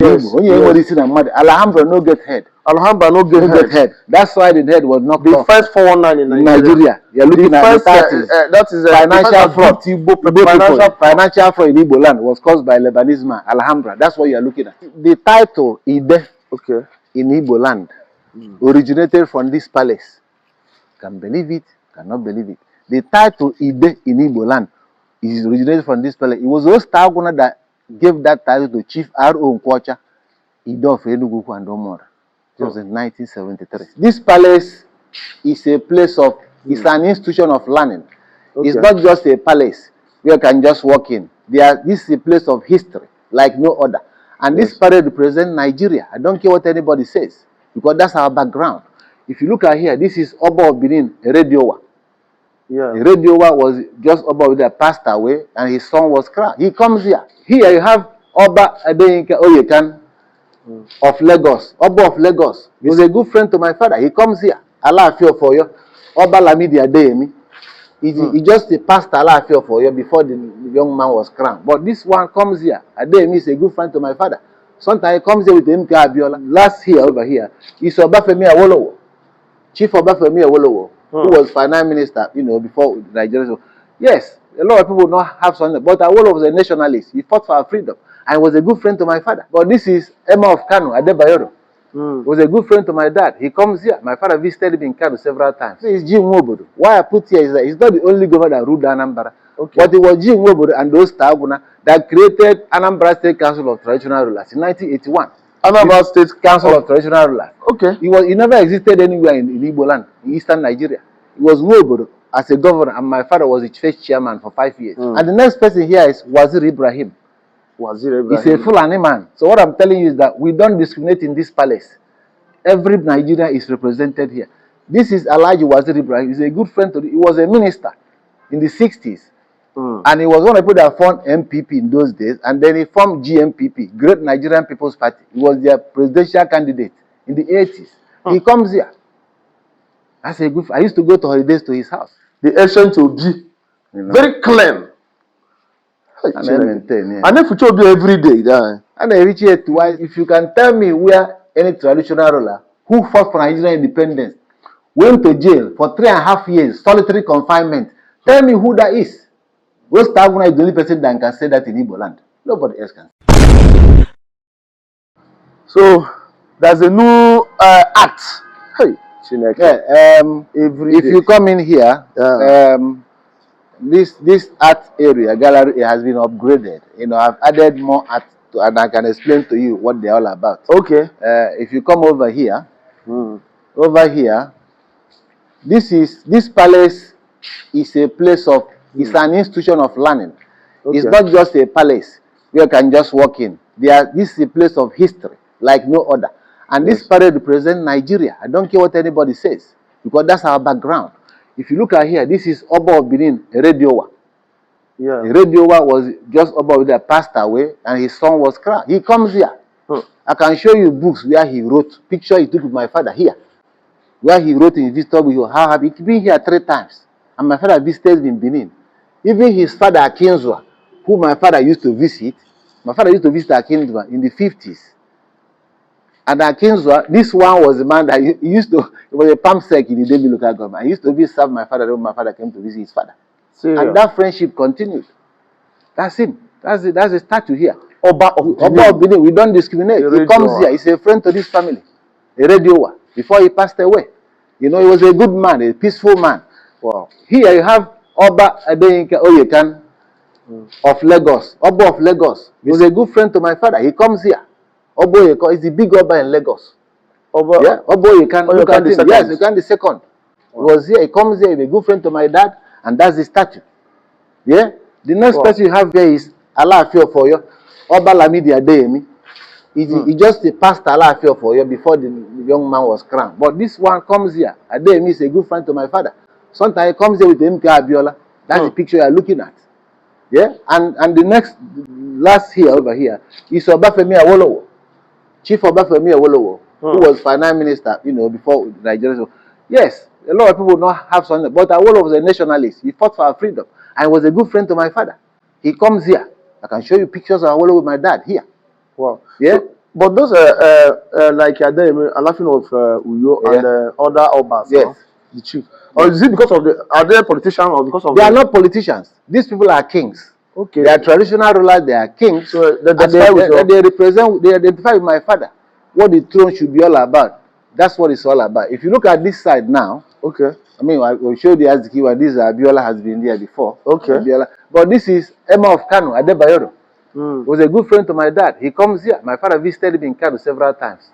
Yes. Alhambra no get head. Alhambra no get head. That's why the head was not the first 419 in Nigeria. You're looking at first, the 30s. That is financial fraud. Financial fraud in Igbo land was caused by Lebanese man, Alhambra. That's what you're looking at. The title Ide in Igbo land originated from this palace. Can believe it, cannot believe it. The title Ide in Igbo land is originated from this palace. It was Ostaguna that gave that title to Chief R.O. Nkwocha, Ide of Enugu and Omora. It was in 1973. This palace is a place of, it's an institution of learning. It's not just a palace where you can just walk in. This is a place of history, like no other. And this parade represents Nigeria. I don't care what anybody says, because that's our background. If you look at here, this is Oba of Benin, Erediowa. Erediowa was just Oba that passed away, and his son was crowned. He comes here. Here you have Oba Adeyinka Oyekan of Lagos. Oba of Lagos. He was a good friend to my father. He comes here. Allah fear for you. Oba Lamidi Adeyemi. He just passed Allah fear for you before the young man was crowned. But this one comes here. Adeyemi is a good friend to my father. Sometimes he comes here with MK Abiola. Last year over here, is Obafemi Awolowo. Chief Obafemi Awolowo, who was finance minister, before Nigeria. Yes, a lot of people don't have something, but Awolowo was a nationalist. He fought for our freedom and was a good friend to my father. But this is Emma of Kano, Adebayoro. Was a good friend to my dad. He comes here. My father visited him in Kano several times. This is Jim Nwobodo. Why I put here is that he's not the only governor that ruled Anambra. But it was Jim Nwobodo and those Taguna that created Anambra State Council of Traditional Rulers in 1981. Anambra State Council of Traditional Rulers. He never existed anywhere in Igbo land, in eastern Nigeria. It was Nwobodo as a governor, and my father was the first chairman for 5 years. And the next person here is Wazir Ibrahim. He's a Fulani man. So what I'm telling you is that we don't discriminate in this palace. Every Nigerian is represented here. This is Alhaji Wazir Ibrahim. He's a good friend to he was a minister in the 60s. And he was one of the people that formed MPP in those days. And then he formed GMPP, Great Nigerian People's Party. He was their presidential candidate in the 80s. He comes here. That's a good. I used to go to holidays to his house. The ancient Obi. Very clean. And I maintain, and if you told me every day, and I reach here twice. If you can tell me where any traditional ruler who fought for Nigerian independence went to jail for 3.5 years, solitary confinement, tell me who that is. West Taguna is the only person that can say that in Igbo land. Nobody else can. So there's a new act. Hey, if you come in here, this art area gallery has been upgraded. I've added more art to, and I can explain to you what they're all about. If you come over here, this palace is a place of, it's an institution of learning. It's not just a palace where you can just walk in. This is a place of history, like no other. And this parade represents Nigeria. I don't care what anybody says, because that's our background. If you look at here, this is Oba of Benin, Erediowa. Erediowa was just Oba that passed away, and his son was crowned. He comes here. I can show you books where he wrote, picture he took with my father here, where he wrote in visitor with how happy. He's been here 3 times, and my father visited in Benin. Even his father Akinzwa, who my father used to visit, my father used to visit Akinzwa in the 50s. And Akinzwa, this one was the man that he used to, it was a palm sec in the Daily local government. He used to serve my father when my father came to visit his father. And that friendship continued. That's him. That's the statue here. Oba of Benin, we don't discriminate. He comes here, he's a friend to this family. Erediowa, before he passed away. He was a good man, a peaceful man. Wow. Here you have Oba Adeyinka Oyekan of Lagos. Oba of Lagos. He was a good friend to my father. He comes here. Oba Oyeko is the big Oba in Lagos. Oba Oyeko, look at him. Yes, you can the second. He was here. He comes here. He's a good friend to my dad, and that's the statue. Yeah. The next person you have here is Allah fear for you. Oba Lamidi Adeyemi. He just passed Allah fear for you before the young man was crowned. But this one comes here. Adeyemi is a good friend to my father. Sometimes he comes here with MK Abiola. That's the picture you're looking at. Yeah. And the last here over here is Obafemi Awolowo. Chief Obafemi Awolowo, who was finance minister, before Nigeria. Yes, a lot of people don't have something, but Awolowo was a nationalist. He fought for our freedom and was a good friend to my father. He comes here. I can show you pictures of Awolowo with my dad here. Wow. Yeah. But those like I'm laughing of Uyo and other Obas, yes, the chief. Or is it because of are they politicians or because of they are not politicians. These people are kings. Okay. They are traditional rulers, they are kings. So they represent, they identify with my father. What the throne should be all about. That's what it's all about. If you look at this side now, okay. I mean, I will show the Azikiwa. This Abiola has been there before. Okay. Abiola. But this is Emma of Kano, Adebayoro. Was a good friend to my dad. He comes here. My father visited him in Kano several times.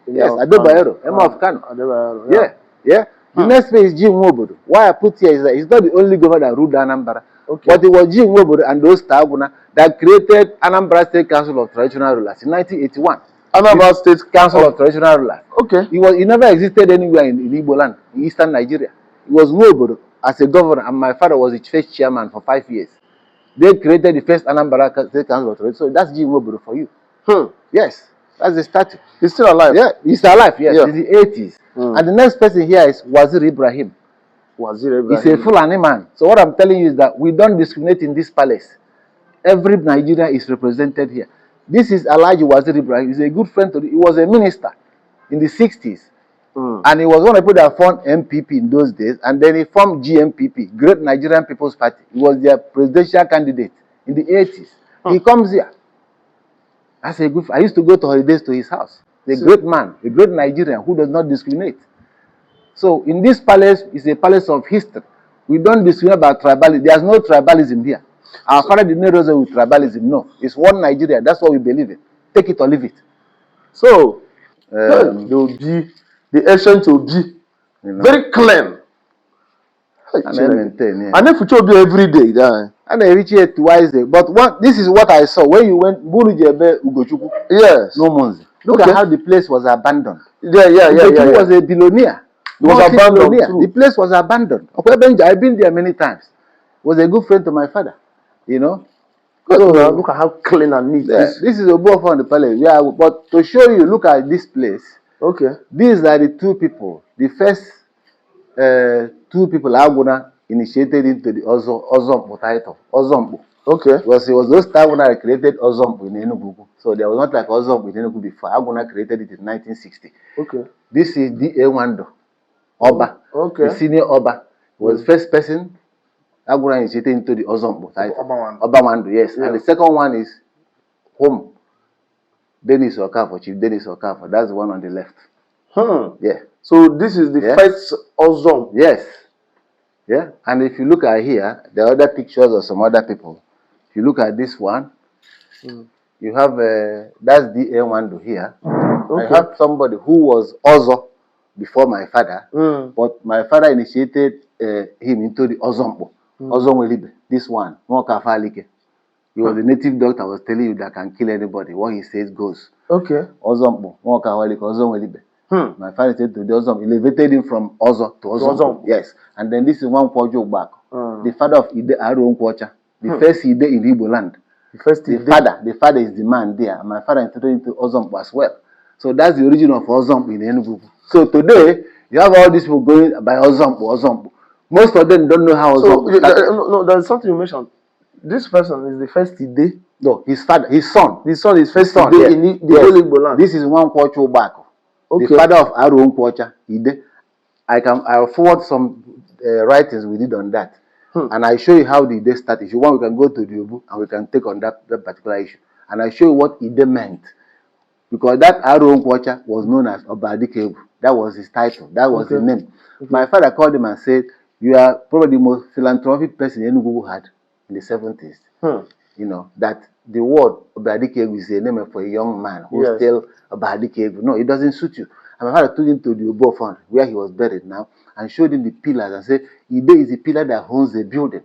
Yes, Adebayoro, Emma of Kano. Adebayoro, yeah. The next place is Jim Wobodo. Why I put here is that he's not the only governor that ruled Anambra. Okay. But it was Jim Wobodo and those Taguna that created Anambra State Council of Traditional Rulers in 1981. Anambra State Council of Traditional Rulers. Okay. He never existed anywhere in Igbo land, in eastern Nigeria. It was Wobodo as a governor, and my father was the first chairman for 5 years. They created the first Anambra State Council of Traditional. So that's Jim Wobodo for you. Yes. That's the statue. He's still alive. Yeah, he's alive. Yes, in the 80s. And the next person here is Wazir Ibrahim. He's a Fulani man. So what I'm telling you is that we don't discriminate in this palace. Every Nigeria is represented here. This is Alhaji Wazir Ibrahim. He's a good friend to. He was a minister in the 60s, and he was one of the people that formed MPP in those days. And then he formed GMPP, Great Nigerian People's Party. He was their presidential candidate in the 80s. He comes here. I used to go to holidays to his house. A great man, a great Nigerian who does not discriminate. So in this palace is a palace of history. We don't discriminate about tribalism. There's no tribalism here. Our father did not reason with tribalism. No, it's one Nigeria. That's what we believe in. Take it or leave it. So the ancient will be very clean. And if you be every day, and I reach here twice a day. But this is what I saw when you went Burujebe Ugochukwu. Yes. No Monzi. Look at how the place was abandoned. Yeah. Ugochukwu was a billionaire. It was abandoned. The place was abandoned. I've been there many times. Was a good friend to my father. You know. So look at how clean and neat. This is a board from the palace. Yeah, but to show you, look at this place. Okay. These are the two people. The first two people Aguna initiated into the Ozompo title. Ozompo. Okay. Because it was those Aguna that created Ozompo in Enugu. So there was not like Ozompo in Enugu before. Aguna created it in 1960. Okay. This is D.A. Wando, Oba. Okay. The senior Oba was the first person Aguna initiated into the Ozompo title. Oba Wando, yes. Yeah. And the second one is Home. Dennis Okafor, Chief Dennis Okafor. That's the one on the left. Yeah. So this is the first Ozom. Yes. Yeah. And if you look at here, the other pictures of some other people. If you look at this one, you have that's the A1 here. Okay. I have somebody who was Ozo before my father, but my father initiated him into the Ozombo. Ozomwelibe. This one, Mwakafalike. He was a native doctor. I was telling you that can kill anybody. What he says goes. Okay. Ozombo, Mwakafalike, Ozomwelibe. My father said to the Ozom, elevated him from Ozo to Ozom. Yes. And then this is one Kwojo back. The father of Ide Aron Kwocha. The first Ide in Igbo land. The father is the man there. My father introduced into Ozom as well. So that's the origin of Ozom in Enugu. So today, you have all these people going by Ozom. Most of them don't know how Ozom started. No, there's something you mentioned. This person is the first Ide. No, his son. The son is first Ide in the whole Igbo land. This is one Kwocho back. Okay. The father of Aron Kwocha, Ide. I'll forward some writings we did on that. And I show you how the Ide started. If you want, we can go to the Obu and we can take on that particular issue. And I show you what Ide meant. Because that Aron Kwocha was known as Obadikebu. That was his title. That was his name. My father called him and said, you are probably the most philanthropic person Enugu had in the 70s. You know, that the word Obadikebu is a name for a young man who still Obadikebu. No, it doesn't suit you. And my father took him to the Obo Fund, where he was buried now, and showed him the pillars and said, Ide is the pillar that owns the building.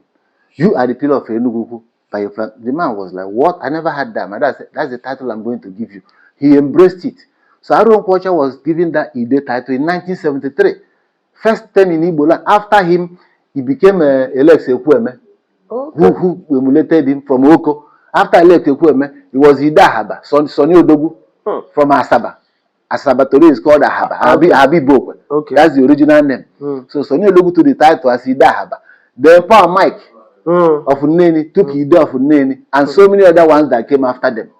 You are the pillar of Enugu. The man was like, what? I never had that. My dad said, that's the title I'm going to give you. He embraced it. So Aron Kwocha was given that Ide title in 1973. First time in Igbo land. After him, he became Alex Ekweme, who emulated him from Oko. After Alex Ekweme, he was Idahaba, Sonny Odogu, from Asaba. Asaba today is called Ahaba. Habibokwe. Okay. That's the original name. So Sonny Odogu to the title as Idahaba. Then Paul Mike of Uneni took Ide of Uneni, and so many other ones that came after them.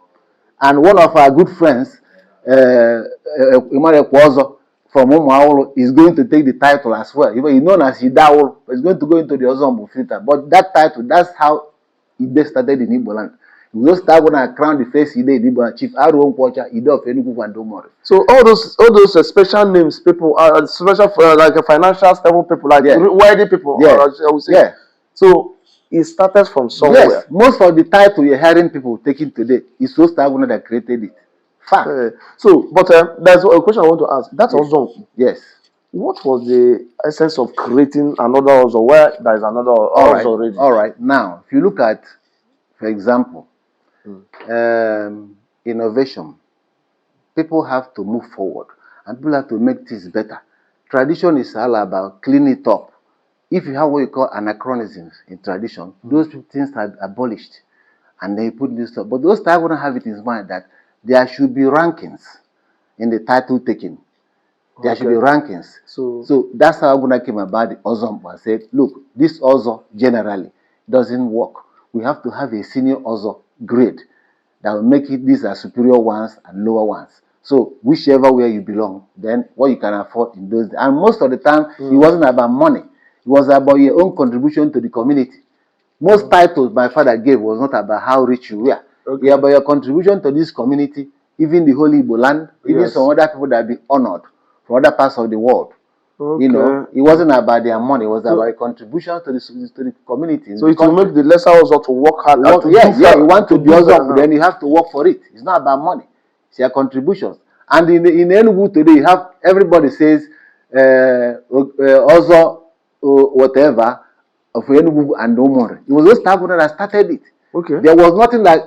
And one of our good friends from Umuawolo is going to take the title as well. He's known as Idawolo, but he's going to go into the Ozombo filter. But that title, that's how Ide started in Igbo land. We just start going to crown the first Ide in Igbo, Chief Aruon Kwacha, Ide of Enugu and Domore. So all those special names, people are special like a financial stable people, like wealthy people. Yeah. I would say. Yeah. So it started from somewhere. Yes, most of the title you're hearing people taking today is so Staguna that created it. Fact. But there's a question I want to ask. That's also yes. What was the essence of creating another Ozo where there is another Ozo already? All right. Now, if you look at, for example, innovation, people have to move forward and people have to make things better. Tradition is all about cleaning it up. If you have what you call anachronisms in tradition, those things are abolished and they put this stuff. But those guys wouldn't have it in his mind that there should be rankings in the title taking. There should be rankings. So that's how Aguna came about the Ozo and said, look, this Ozo generally doesn't work. We have to have a senior Ozo grade that will make it these are superior ones and lower ones. So whichever way you belong, then what you can afford in those days. And most of the time, it wasn't about money. It was about your own contribution to the community. Most titles my father gave was not about how rich you were. It was about your contribution to this community, even the Holy Igbo land, even some other people that have been honored from other parts of the world. You know, it wasn't about their money. It was about a contribution to the community. So it will make the lesser also to work hard. You want to be also, then you have to work for it. It's not about money. It's your contributions. And in Enugu today, you have everybody says also whatever of Enugu and Omore. It was those Taguna that started it. There was nothing like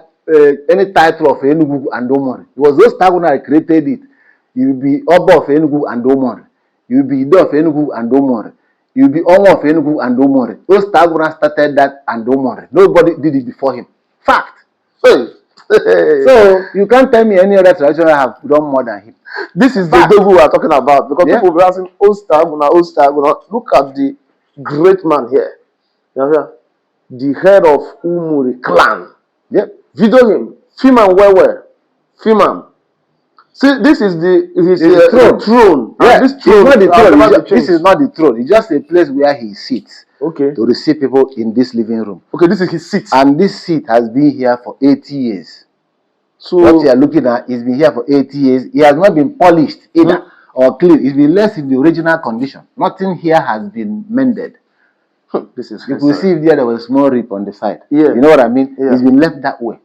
any title of Enugu and Omore. It was those Taguna that created it. You will be Oba of Enugu and Omore. You will be Ide of Enugu and Omore. You will be Omo of Enugu and Omore. Those Taguna started that and Omore. Nobody did it before him. Fact. So you can't tell me any other traditional have done more than him. This is the devil we are talking about, because people will be asking, Ostaguna. Look at the great man here. The head of Umuri clan. Yep. Video him. Film him well. Film him. See, this is his throne. Yeah, this throne. Not the throne. This is not the throne. It's just a place where he sits. To receive people in this living room. This is his seat. And this seat has been here for 80 years. So what you are looking at is been here for 80 years. It has not been polished either or clean. It's been left in the original condition. Nothing here has been mended. This is you could see if there was a small rip on the side. You know what I mean? It's been left that way.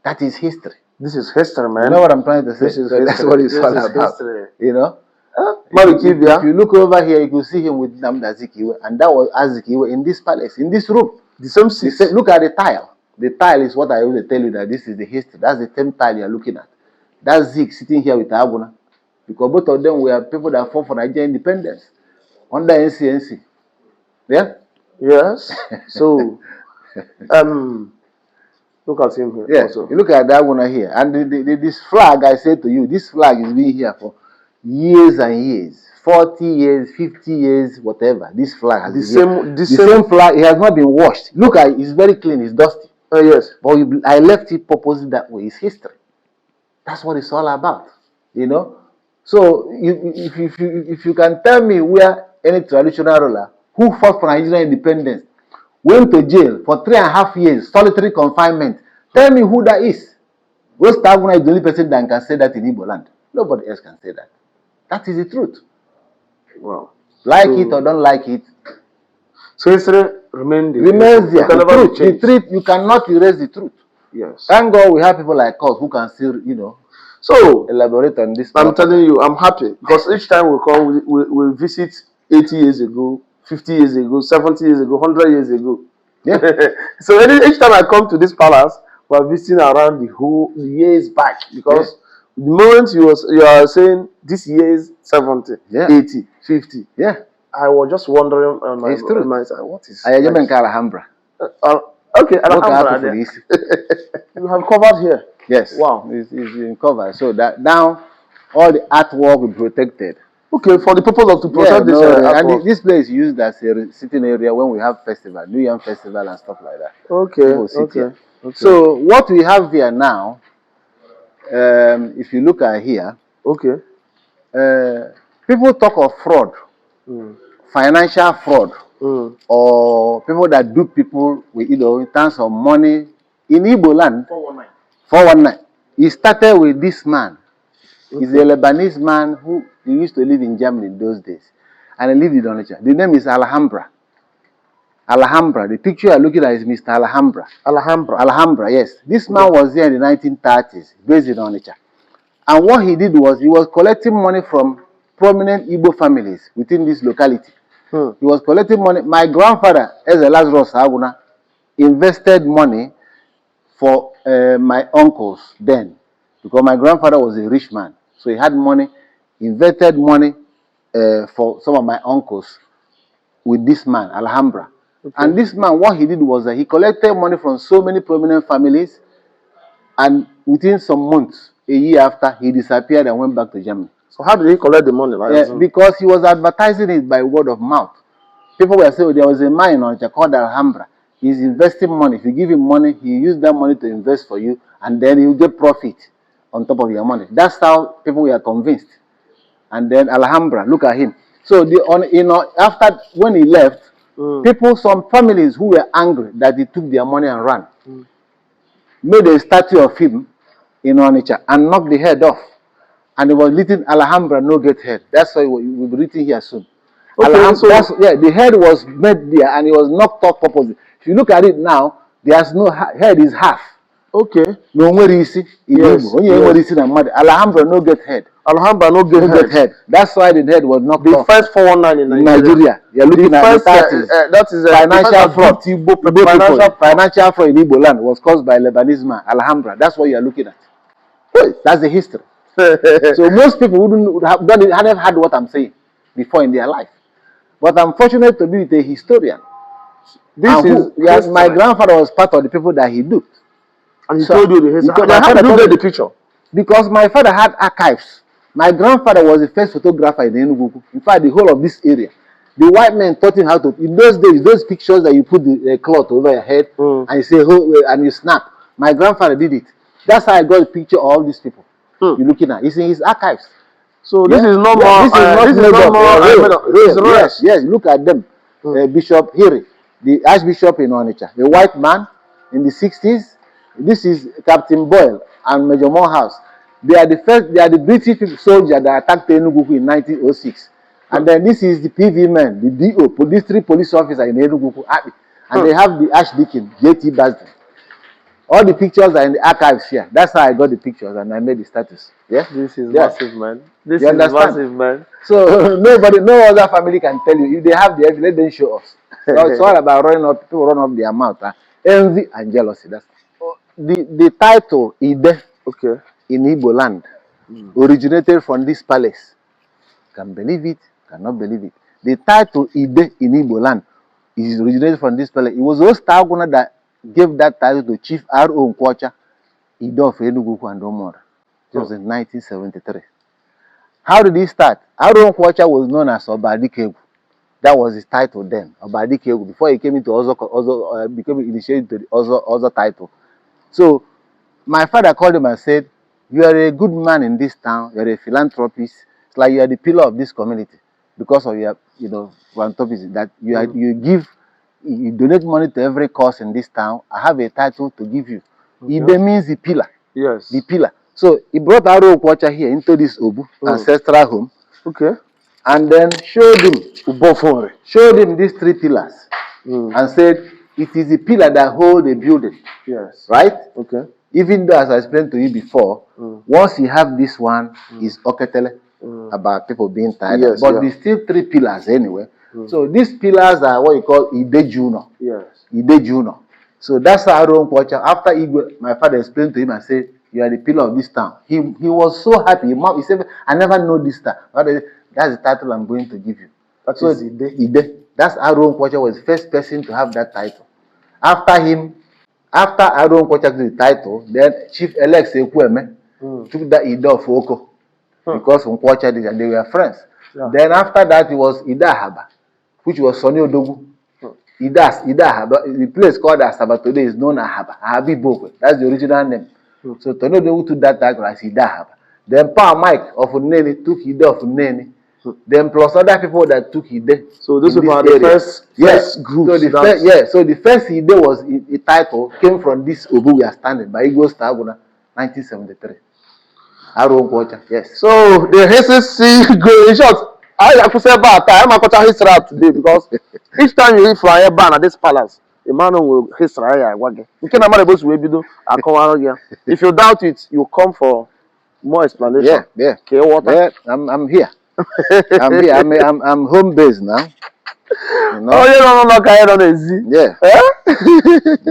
That is history. This is history, man. You know what I'm trying to say? That's what it's all about. History. You know? If you look over here, you can see him with Namda Azikiwe, and that was Azikiwe in this palace, in this room. The same seat. Look at the tile. The tile is what I always tell you that this is the history. That's the same tile you're looking at. That's Zik sitting here with Aguna. Because both of them were people that fought for Nigerian independence under NCNC. Yeah? Yes. So, look at him here. Yeah. Also. You look at that one here. And this flag, I said to you, this flag is been here for years and years. 40 years, 50 years, whatever. This flag has been the same flag. It has not been washed. Look at it. It's very clean. It's dusty. Yes. But I left it purposely that way. It's history. That's what it's all about. You know? So if you can tell me where any traditional ruler who fought for Nigerian independence went to jail for 3.5 years, solitary confinement, tell me who that is. Ostaguna is the only person that can say that in Igbo land. Nobody else can say that. That is the truth. Wow. Like it or don't like it. So history remains there. The truth, you cannot erase the truth. Yes. Thank God we have people like us who can still, so elaborate on this. I'm telling you, I'm happy because each time we come, we visit 80 years ago, 50 years ago, 70 years ago, 100 years ago. Yeah. So each time I come to this palace, we're visiting around the whole years back, because the moment you are saying this year is 70, 80, 50. Yeah. I was just wondering it's true. What is Alhambra. Okay, Alhambra. You have covered here. Yes. Wow. It's been covered. So that now all the artwork will be protected. Okay, for the purpose of to protect this artwork. And this place is used as a sitting area when we have festival, New Year festival and stuff like that. Okay. So what we have here now, if you look at here, Okay. People talk of fraud, financial fraud, or people that dupe people with, in terms of money. In Igbo land, 419. He started with this man. He's a Lebanese man who used to live in Germany in those days. And he lived in Onitsha. The name is Alhambra. Alhambra. The picture you're looking at is Mr. Alhambra. Alhambra, yes. This man was there in the 1930s, based in Onitsha. And what he did was, he was collecting money from prominent Igbo families within this locality. He was collecting money. My grandfather, as a Lazarus Aguna, invested money for my uncles then, because my grandfather was a rich man. So he had money, invested money for some of my uncles with this man, Alhambra. And this man, what he did was that he collected money from so many prominent families, and within some months, a year after, he disappeared and went back to Germany. So how did he collect the money? Like, because he was advertising it by word of mouth. People were saying, there was a man in Onitsha called Alhambra. He's investing money. If you give him money, he use that money to invest for you, and then he'll get profit on top of your money. That's how people were convinced. And then Alhambra, look at him. So after when he left, people, some families who were angry that he took their money and ran, made a statue of him in Onitsha and knocked the head off. And it was written Alhambra, no get head. That's why it will be written here soon. Okay, so the head was made there and it was knocked off purposely. If you look at it now, there's no head, is half. Okay. No where you see. Yes. Alhambra no get head. Alhambra no get head. That's why the head was knocked off. The first 419 in Nigeria. You're looking at first, that is financial fraud. Financial fraud in Igbo land was caused by Lebanese man, Alhambra. That's what you're looking at. That's the history. So most people hadn't had what I'm saying before in their life. But I'm fortunate to be with a historian. My grandfather was part of the people that he duped. And he told you the history. How did you get the picture? Because my father had archives. My grandfather was the first photographer in Enugu. In fact, the whole of this area. The white men taught him how to. In those days, those pictures that you put the cloth over your head and you say, and you snap. My grandfather did it. That's how I got a picture of all these people you're looking at. It's in his archives. So this is not more. This is not more. Yes, look at them. Bishop Hiri, the Archbishop in Onitsha, the white man in the 60s. This is Captain Boyle and Major Morehouse. They are the British soldiers that attacked Enugu in 1906. And then this is the PV men, the DO, district police officer in Enugu. And they have the Archdeacon, J.T. Basden. All the pictures are in the archives here. That's how I got the pictures and I made the status. Yeah? This is massive, man. This is massive, man. So no other family can tell you. If they have the evidence, let them show us. So it's all about people run up their mouth. Envy and jealousy. That's the title Ide in Igbo land originated from this palace. Can believe it, cannot believe it. The title Ide in Igbo land is originated from this palace. It was Ostaguna that gave that title to Chief R.O. Nkwocha, Ide of Enugu and Omora. It was in 1973. How did he start? R.O. Nkwocha was known as Obadikegu. That was his title then, Obadikegu, before he came into became initiated to the Ozo title. So my father called him and said, you are a good man in this town, you are a philanthropist. It's like you are the pillar of this community because of your, philanthropism, that you donate money to every cause in this town. I have a title to give you. Ide means the pillar. Yes. The pillar. So he brought Aro Okwacha here into this Obu, ancestral home. Okay. And then showed him these three pillars. And said, it is the pillar that holds the building. Yes. Right? Okay. Even though, as I explained to you before, once you have this one, is oketele about people being tired. Yes, but there's still three pillars anyway. So these pillars are what you call Ide Juno. Yes. Ide Juno. So that's how Aaron Kwacha, after Igwe, my father explained to him and said, you are the pillar of this town. He was so happy. He said, I never know this town. That's the title I'm going to give you. So it's Ide. That's Aaron Kwacha was the first person to have that title. After Aaron Kwacha took the title, then Chief Elect Sekweme took that Ide of Oko. Because Nkwacha did, and they were friends. Yeah. Then after that, it was Ida Haba, which was Sonny Odogu. Ida Haba, the place called Asaba today is known as Haba. Habi Bokwe. That's the original name. So Tony Odogu took that title as Ida Haba. Then Pa Mike of Uneni took Ide of Uneni. Then plus other people that took Ide. So those people are the first group. So the first Ide was a title came from this Obu we are standing by Igbo Staguna, 1973. Yes. So the HCC go in short. I have to say about time. I'm going to history today because each time you fly a ban at this palace, the man will history. If you doubt it, you come for more explanation. Yeah. Okay, water. Yeah, I'm here. I'm home based now. You know? Oh, yeah, no, carry on easy. Yeah.